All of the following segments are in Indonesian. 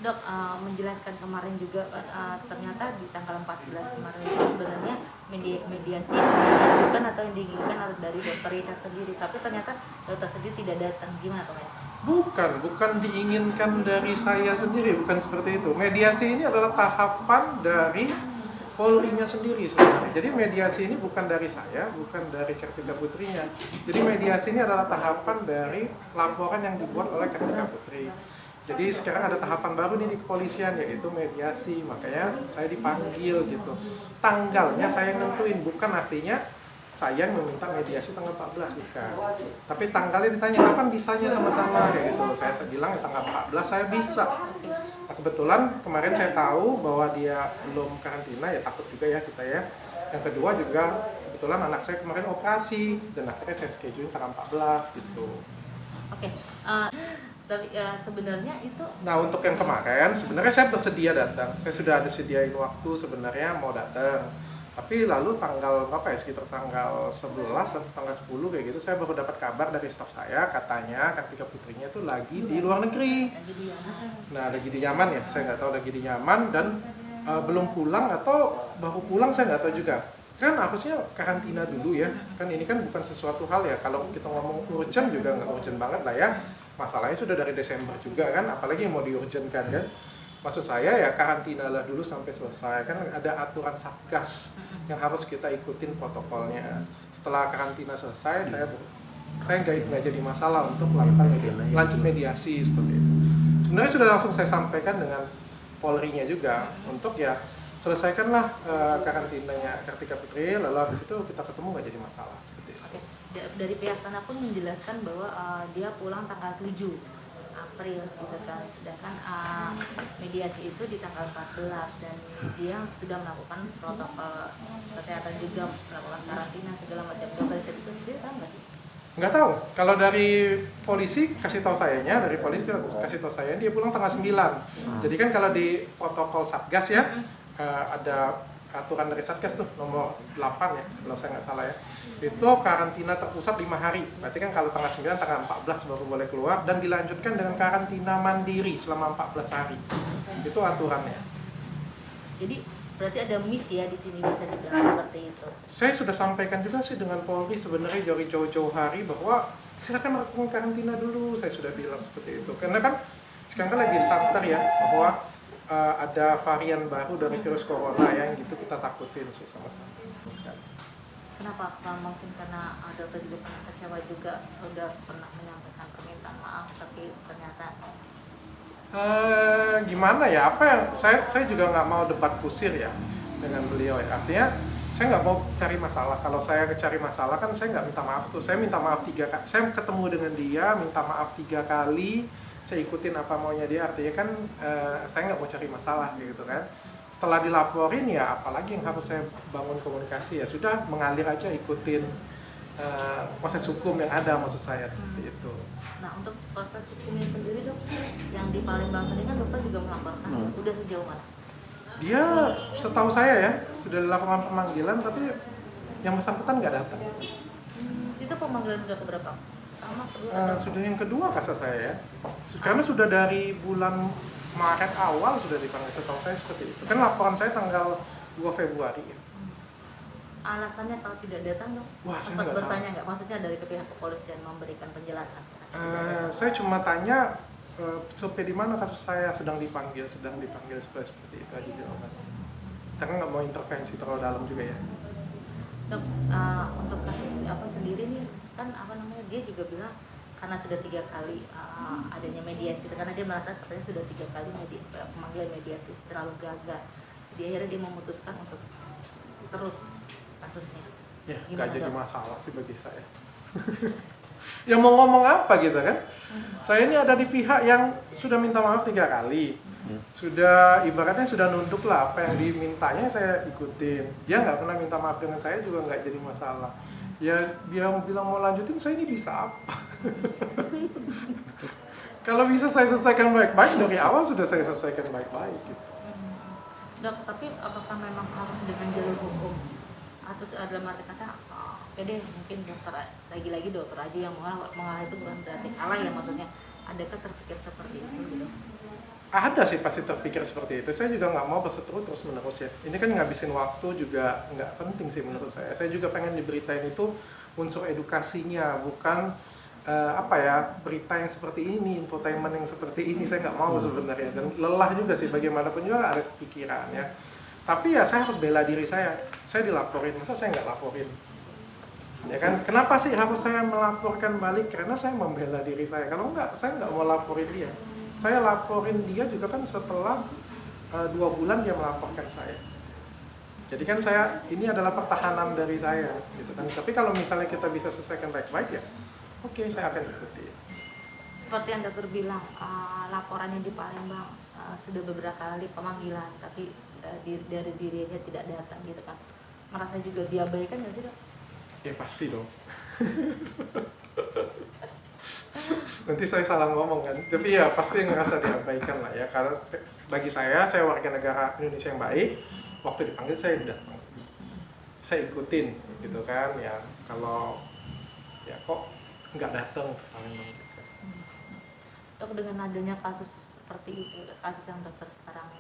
Dok, menjelaskan kemarin juga ternyata di tanggal 14 kemarin itu sebenarnya mediasi yang diajukan atau yang diinginkan dari dokter Richard sendiri, tapi ternyata dokter sendiri tidak datang. Gimana Pak? Bukan diinginkan dari saya sendiri, bukan seperti itu. Mediasi ini adalah tahapan dari Polri-nya sendiri sebenarnya. Jadi mediasi ini bukan dari saya, bukan dari Kartika Putrinya. Jadi mediasi ini adalah tahapan dari laporan yang dibuat oleh Kartika Putri. Jadi sekarang ada tahapan baru nih di kepolisian, yaitu mediasi. Makanya saya dipanggil gitu. Tanggalnya saya yang nentuin, bukan artinya saya yang meminta mediasi tanggal 14, bukan. Tapi tanggalnya ditanya, kapan bisanya sama-sama kayak gitu. Saya bilang tanggal 14 saya bisa. Nah, kebetulan kemarin saya tahu bahwa dia belum karantina, ya takut juga ya kita ya. Yang kedua juga kebetulan anak saya kemarin operasi dan akhirnya saya schedule tanggal 14 gitu. Oke. Tapi sebenarnya itu. Nah, untuk yang kemarin sebenarnya saya bersedia datang. Saya sudah ada sediain waktu sebenarnya mau datang. Tapi lalu tanggal berapa ya, sekitar tanggal 11 atau tanggal 10 kayak gitu, saya baru dapat kabar dari staf saya, katanya Kartika Putrinya tuh lagi di luar negeri. Nah, lagi di Yaman ya, saya nggak tahu lagi di Yaman dan belum pulang atau baru pulang, saya nggak tahu juga. Kan harusnya karantina dulu ya, kan ini kan bukan sesuatu hal ya, kalau kita ngomong urgent juga nggak urgent banget lah ya. Masalahnya sudah dari Desember juga kan, apalagi yang mau diurgentkan kan. Maksud saya ya karantina lah dulu sampai selesai, kan ada aturan Satgas yang harus kita ikutin protokolnya. Setelah karantina selesai, saya nggak jadi masalah untuk melakukan lanjut mediasi seperti itu. Sebenarnya sudah langsung saya sampaikan dengan Polri-nya juga untuk ya selesaikanlah karantinanya Kartika Putri, lalu habis itu kita ketemu nggak jadi masalah seperti itu. Oke. Dari pihak sana pun menjelaskan bahwa dia pulang tanggal 7 April gitu kan, sedangkan mediasi itu di tanggal 14 dan dia sudah melakukan protokol kesehatan juga, melakukan karantina segala macam. Dokter itu sendiri tahu nggak sih? Nggak tahu. Kalau dari polisi kasih tahu sayanya, dari polisi kasih tahu saya dia pulang tanggal 9. Jadi kan kalau di protokol Satgas ya ada aturan dari Satgas tuh nomor 8 ya, kalau saya nggak salah ya. Itu karantina terpusat 5 hari. Berarti kan kalau tanggal 9, tanggal 14 baru boleh keluar dan dilanjutkan dengan karantina mandiri selama 14 hari. Itu aturannya. Jadi berarti ada miss ya di sini, bisa dibilang seperti itu. Saya sudah sampaikan juga sih dengan Polri sebenarnya dari jauh-jauh hari bahwa silakan lakukan karantina dulu. Saya sudah bilang seperti itu. Karena kan sekarang kan lagi santer ya bahwa ada varian baru dari virus corona yang gitu kita takutin sih sama-sama. Kenapa? Mungkin karena dokter juga pernah kecewa juga, sudah pernah menyampaikan permintaan maaf, tapi ternyata gimana ya? Apa yang saya juga nggak mau debat kusir ya dengan beliau ya. Artinya saya nggak mau cari masalah. Kalau saya cari masalah kan saya nggak minta maaf tuh. Saya minta maaf 3 kali. Saya ketemu dengan dia, minta maaf 3 kali. Saya ikutin apa maunya dia. Artinya kan saya nggak mau cari masalah gitu kan. Setelah dilaporin ya apalagi yang harus saya bangun komunikasi, ya sudah mengalir aja, ikutin proses hukum yang ada, maksud saya seperti itu. Nah, untuk proses hukumnya sendiri dok, yang di Palembang sendiri kan dokter juga melaporkan, udah sejauh mana? Dia setahu saya ya sudah dilakukan pemanggilan, tapi yang bersangkutan nggak datang. Itu pemanggilan sudah keberapa? Pertama, kedua? Sudah yang kedua kata saya ya, karena sudah dari bulan Maret awal sudah dipanggil, setahu saya seperti itu. Kan laporan saya tanggal 2 Februari ya. Alasannya kalau tidak datang dok? Wah, saya sempat nggak bertanya nggak? Maksudnya dari pihak kepolisian memberikan penjelasan? Saya cuma tanya sampai di mana kasus saya sedang dipanggil seperti itu aja jawabannya. Karena nggak mau intervensi terlalu dalam juga ya. Dok, untuk kasus apa sendiri nih kan apa namanya, dia juga bilang karena sudah 3 kali adanya mediasi, karena dia merasa katanya sudah 3 kali pemanggilan mediasi terlalu gagal, jadi akhirnya dia memutuskan untuk terus kasusnya. Ya, nggak jadi masalah sih bagi saya. Ya mau ngomong apa gitu kan? Saya ini ada di pihak yang sudah minta maaf 3 kali. Sudah ibaratnya sudah nunduk lah, apa yang dimintanya saya ikutin. Dia nggak pernah minta maaf dengan saya juga nggak jadi masalah. Ya dia bilang mau lanjutin, saya ini bisa apa? Kalau bisa saya selesaikan baik-baik, dari awal sudah saya selesaikan baik-baik gitu. Dok, tapi apakah memang harus dengan jalur hukum? Atau dalam arti kata, oke deh mungkin dokter, lagi-lagi dokter aja yang mengalah itu bukan berarti kalah ya, maksudnya adakah terpikir seperti itu gitu? Ada sih pasti terpikir seperti itu. Saya juga nggak mau berseteru terus menerus ya. Ini kan ngabisin waktu juga nggak penting sih menurut saya. Saya juga pengen diberitain itu unsur edukasinya, bukan apa ya, berita yang seperti ini, infotainment yang seperti ini. Saya nggak mau sebenarnya, dan lelah juga sih, bagaimanapun juga ada pikiran ya. Tapi ya saya harus bela diri saya. Saya dilaporin, masa saya nggak laporin? Ya kan, kenapa sih harus saya melaporkan balik? Karena saya membela diri saya. Kalau enggak, saya nggak mau laporin dia. Saya laporin dia juga kan setelah 2 bulan dia melaporkan saya. Jadi kan saya, ini adalah pertahanan dari saya gitu kan. Tapi kalau misalnya kita bisa selesaikan baik-baik ya oke, saya akan ikuti. Seperti yang dokter bilang, laporannya di Palembang sudah beberapa kali pemanggilan, tapi dari dirinya tidak datang gitu kan. Merasa juga diabaikan nggak sih dok? Ya pasti dong. Nanti saya salah ngomong kan, tapi ya pasti ngerasa diabaikan lah ya. Karena bagi saya warga negara Indonesia yang baik. Waktu dipanggil saya datang, saya ikutin gitu kan ya. Kalau ya kok nggak datang ke Palembang gitu. Dok, dengan adanya kasus seperti itu, kasus yang dokter sekarang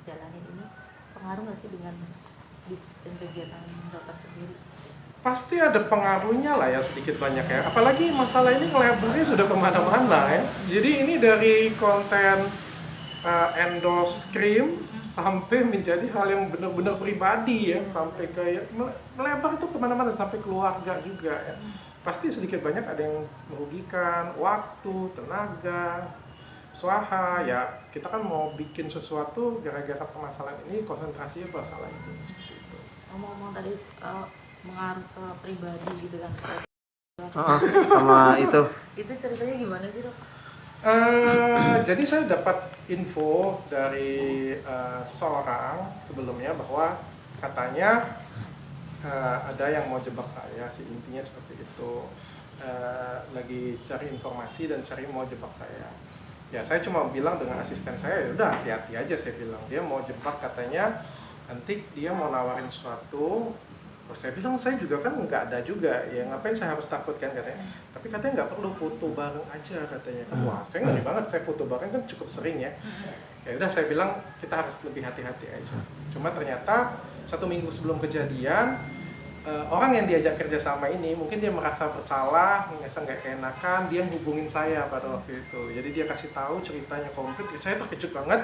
jalanin ini, pengaruh nggak sih dengan bisnis dan kegiatan dokter sendiri? Pasti ada pengaruhnya lah ya, sedikit banyak ya. Apalagi masalah ini lebarnya sudah kemana-mana ya. Jadi ini dari konten endorse krim sampai menjadi hal yang benar-benar pribadi ya, sampai kayak melebar itu kemana-mana, sampai keluarga juga ya. Pasti sedikit banyak ada yang merugikan waktu, tenaga, usaha ya. Kita kan mau bikin sesuatu, gara-gara permasalahan ini konsentrasinya ke masalah itu, seperti itu. Ngomong-ngomong tadi mengaruh ke pribadi gitu kan, sama itu ceritanya gimana sih dok? Jadi saya dapat info dari seorang sebelumnya bahwa katanya ada yang mau jebak saya, sih intinya seperti itu. Lagi cari informasi dan mau jebak saya. Ya saya cuma bilang dengan asisten saya, ya udah hati-hati aja, saya bilang. Dia mau jebak katanya, nanti dia mau nawarin sesuatu. Terus saya bilang, saya juga kan nggak ada juga, ya ngapain saya harus takut kan katanya. Tapi katanya nggak perlu foto bareng aja katanya. Wah, saya ngeri banget, saya foto bareng kan cukup sering ya. Ya udah saya bilang kita harus lebih hati-hati aja. Cuma ternyata 1 minggu sebelum kejadian, orang yang diajak kerja sama ini mungkin dia merasa bersalah, merasa nggak keenakan, dia hubungin saya pada waktu itu. Jadi dia kasih tahu ceritanya komplit. Saya terkejut banget.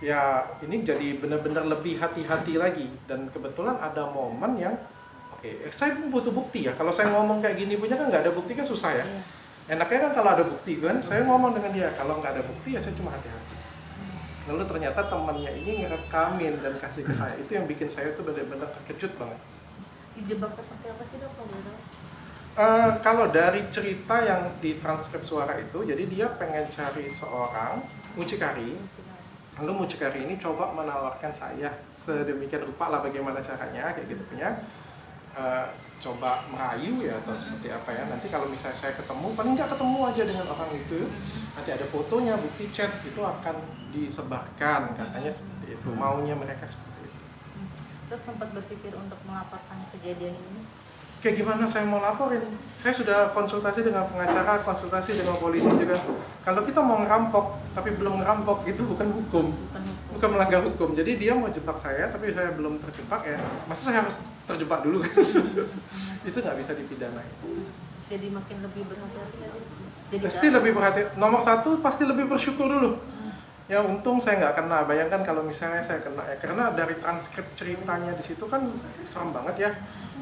Ya ini jadi benar-benar lebih hati-hati lagi, dan kebetulan ada momen yang saya butuh bukti ya. Kalau saya ngomong kayak gini punya kan nggak ada bukti kan susah ya. Enaknya kan kalau ada bukti kan, saya ngomong dengan dia. Kalau nggak ada bukti ya saya cuma hati-hati. Lalu ternyata temannya ini ngerekamin dan kasih ke saya. Itu yang bikin saya tuh benar-benar terkejut banget. Dijebak seperti apa sih dok? Kalau dari cerita yang di transkrip suara itu, jadi dia pengen cari seorang mucikari. Lalu mucikari ini coba menawarkan saya sedemikian rupa lah bagaimana caranya, kayak gitu punya. Coba merayu ya atau seperti apa ya. Nanti kalau misalnya saya ketemu, paling nggak ketemu aja dengan orang itu, nanti ada fotonya, bukti chat, itu akan disebarkan, katanya seperti itu. Maunya mereka seperti itu. Dok sempat berpikir untuk melaporkan kejadian ini? Kayak gimana saya mau laporin? Saya sudah konsultasi dengan pengacara, konsultasi dengan polisi juga. Kalau kita mau ngerampok, tapi belum ngerampok, itu bukan hukum. Bukan melanggar hukum. Jadi dia mau jebak saya, tapi saya belum terjebak ya. Masa saya harus terjebak dulu kan? Itu nggak bisa dipidana. Jadi makin lebih berhati-hati aja. Pasti lebih berhati. Nomor 1 pasti lebih bersyukur dulu. Ya untung saya nggak kena. Bayangkan kalau misalnya saya kena ya. Karena dari transkrip ceritanya di situ kan serem banget ya.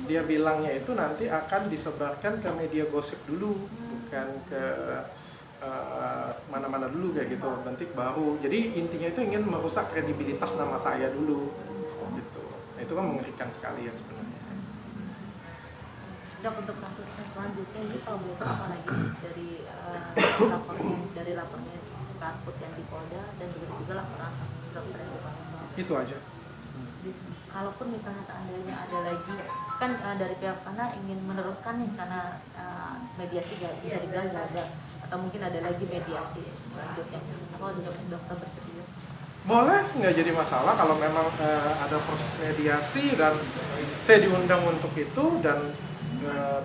Dia bilangnya itu nanti akan disebarkan ke media gosip dulu, bukan ke mana-mana dulu kayak gitu, nanti baru. Jadi intinya itu ingin merusak kredibilitas nama saya dulu, gitu. Nah, itu kan mengerikan sekali ya sebenarnya. Dok, untuk kasusnya selanjutnya ini kalau boleh tahu apa lagi dari lapornya Karput yang di Polda dan juga laporan dokter yang di Palembang. Itu aja. Kalaupun misalnya seandainya ada lagi, kan dari pihak sana ingin meneruskan nih karena mediasi bisa dibilang gagal, atau mungkin ada lagi mediasi selanjutnya. Apa dokter bersedia? Boleh, nggak jadi masalah kalau memang ada proses mediasi dan saya diundang untuk itu, dan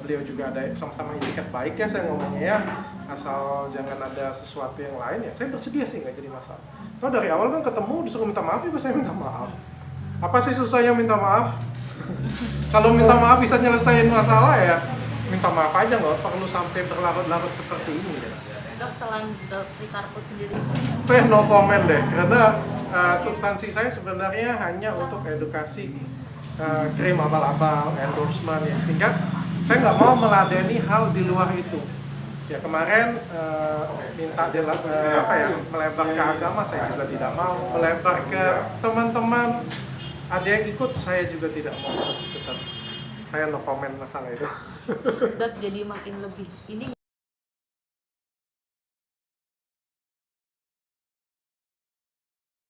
beliau juga ada sama-sama etiket baik ya saya ngomongnya ya, asal jangan ada sesuatu yang lain ya saya bersedia sih, nggak jadi masalah. Kalau dari awal kan ketemu disuruh minta maaf juga saya minta maaf. Apa sih susahnya minta maaf? Kalau minta maaf bisa nyelesain masalah ya minta maaf aja, nggak perlu sampai berlarut-larut seperti ini ya. Dok, selain dari karpet sendiri, Saya no comment deh, karena substansi saya sebenarnya hanya untuk edukasi, krim abal-abal, endorsement ya, sehingga saya nggak mau meladeni hal di luar itu. Ya kemarin minta melebar ke agama, saya juga tidak mau. Melebar ke teman-teman, ada yang ikut, saya juga tidak mau. Tetap saya no comment masalah itu. Dok, jadi makin lebih ini